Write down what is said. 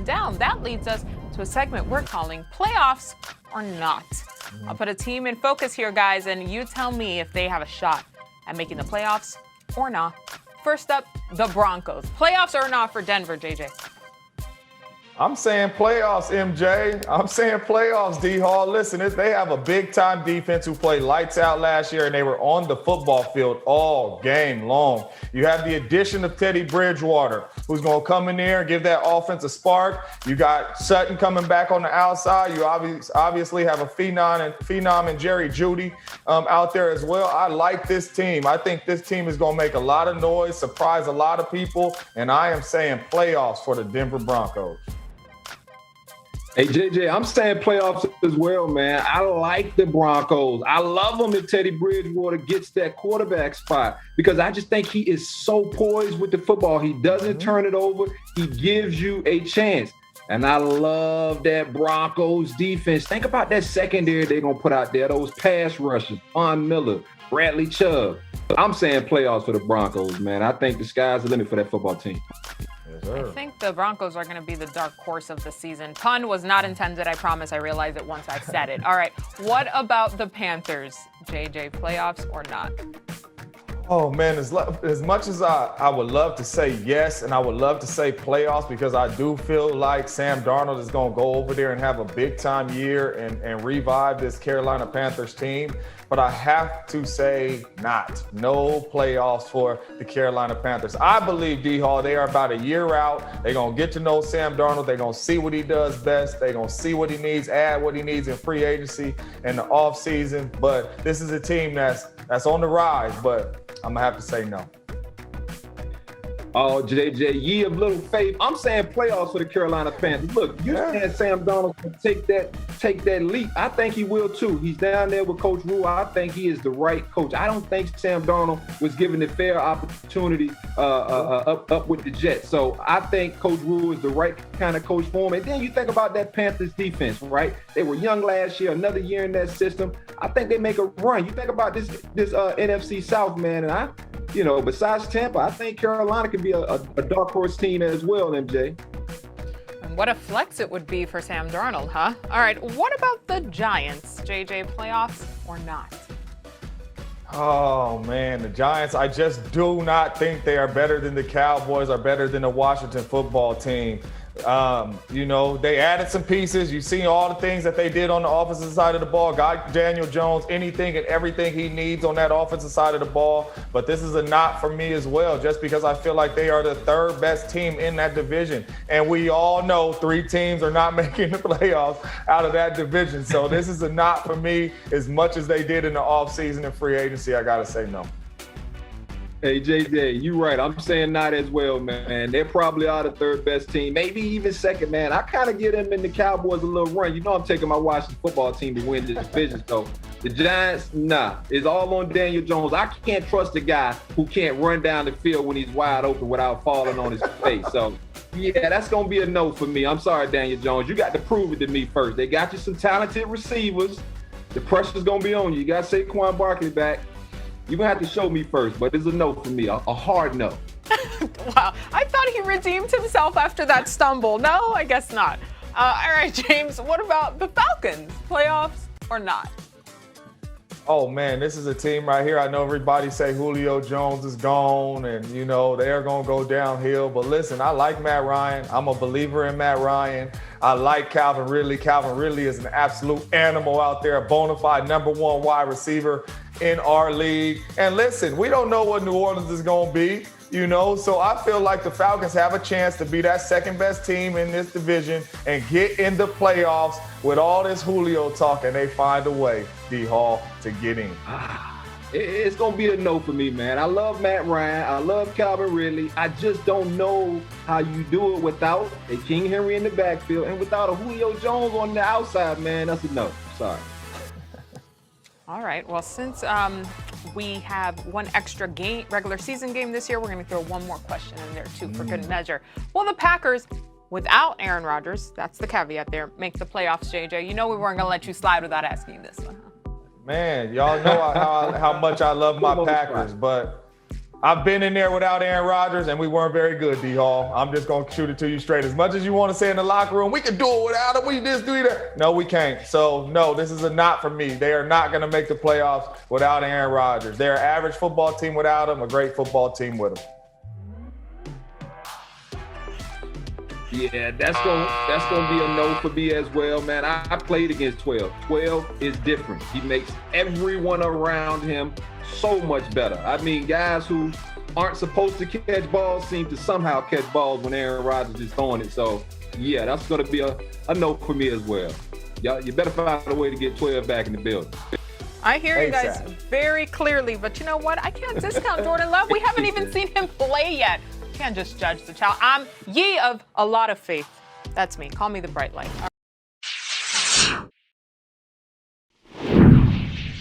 down. That leads us to a segment we're calling Playoffs or Not. I'll put a team in focus here, guys, and you tell me if they have a shot at making the playoffs or not. First up, the Broncos. Playoffs or not for Denver, JJ? I'm saying playoffs, MJ. I'm saying playoffs, D-Hall. Listen, they have a big-time defense who played lights out last year, and they were on the football field all game long. You have the addition of Teddy Bridgewater, who's going to come in there and give that offense a spark. You got Sutton coming back on the outside. You obviously have a phenom and Jerry Jeudy out there as well. I like this team. I think this team is going to make a lot of noise, surprise a lot of people, and I am saying playoffs for the Denver Broncos. Hey, JJ, I'm saying playoffs as well, man. I like the Broncos. I love them if Teddy Bridgewater gets that quarterback spot because I just think he is so poised with the football. He doesn't turn it over. He gives you a chance. And I love that Broncos defense. Think about that secondary they're going to put out there, those pass rushers, Von Miller, Bradley Chubb. I'm saying playoffs for the Broncos, man. I think the sky's the limit for that football team. I think the Broncos are going to be the dark horse of the season. Pun was not intended, I promise. I realized it once I said it. All right, what about the Panthers, JJ? Playoffs or not? Oh, man, as much as I would love to say yes, and I would love to say playoffs because I do feel like Sam Darnold is going to go over there and have a big-time year and revive this Carolina Panthers team. But I have to say not. No playoffs for the Carolina Panthers. I believe, D-Hall, they are about a year out. They're going to get to know Sam Darnold. They're going to see what he does best. They're going to see what he needs, add what he needs in free agency and the offseason. But this is a team that's on the rise, but I'm going to have to say no. Oh, JJ, ye of little faith. I'm saying playoffs for the Carolina Panthers. Look, you said Sam Darnold can take that leap. I think he will too. He's down there with Coach Rule. I think he is the right coach. I don't think Sam Darnold was given the fair opportunity up with the Jets. So I think Coach Rule is the right kind of coach for him. And then you think about that Panthers defense, right? They were young last year, another year in that system. I think they make a run. You think about this NFC South, man, and besides Tampa, I think Carolina could be a dark horse team as well, MJ. And what a flex it would be for Sam Darnold, huh? All right, what about the Giants, JJ? Playoffs or not? Oh, man, the Giants, I just do not think they are better than the Cowboys or better than the Washington football team. They added some pieces. You see all the things that they did on the offensive side of the ball. Got Daniel Jones anything and everything he needs on that offensive side of the ball. But this is a not for me as well, just because I feel like they are the third best team in that division. And we all know 3 teams are not making the playoffs out of that division. So this is a not for me as much as they did in the offseason and free agency. I got to say no. Hey, JJ, you right. I'm saying not as well, man. They're probably are the third best team, maybe even second, man. I kind of give them and the Cowboys a little run. You know I'm taking my Washington football team to win this division. So the Giants, nah. It's all on Daniel Jones. I can't trust a guy who can't run down the field when he's wide open without falling on his face. So, yeah, that's going to be a no for me. I'm sorry, Daniel Jones. You got to prove it to me first. They got you some talented receivers. The pressure's going to be on you. You got Saquon Barkley back. You're going to have to show me first, but it's a no for me, a hard no. Wow. I thought he redeemed himself after that stumble. No, I guess not. All right, James, what about the Falcons? Playoffs or not? Oh, man, this is a team right here. I know everybody say Julio Jones is gone and, they're going to go downhill. But listen, I like Matt Ryan. I'm a believer in Matt Ryan. I like Calvin Ridley. Calvin Ridley is an absolute animal out there, a bona fide number 1 wide receiver in our league. And listen, we don't know what New Orleans is going to be, so I feel like the Falcons have a chance to be that second best team in this division and get in the playoffs with all this Julio talk, and they find a way, D-Hall, to get in. It's going to be a no for me, man. I love Matt Ryan. I love Calvin Ridley. I just don't know how you do it without a King Henry in the backfield and without a Julio Jones on the outside, man. That's a no. Sorry. All right. Well, since we have one extra regular season game this year, we're going to throw one more question in there, too, for good measure. Will the Packers, without Aaron Rodgers, that's the caveat there, make the playoffs, JJ? We weren't going to let you slide without asking you this one, huh? Man, y'all know how much I love my Packers, but I've been in there without Aaron Rodgers, and we weren't very good, D-Hall. I'm just going to shoot it to you straight. As much as you want to say in the locker room, we can do it without him. We just do that. No, we can't. So, no, this is a not for me. They are not going to make the playoffs without Aaron Rodgers. They're an average football team without him, a great football team with him. Yeah, that's gonna be a no for me as well, man. I played against 12. 12 is different. He makes everyone around him so much better. I mean, guys who aren't supposed to catch balls seem to somehow catch balls when Aaron Rodgers is throwing it. So, yeah, that's gonna be a no for me as well. Y'all, you better find a way to get 12 back in the building. I hear you guys very clearly, but you know what? I can't discount Jordan Love. We haven't even seen him play yet. Can't just judge the child. I'm ye of a lot of faith. That's me. Call me the bright light.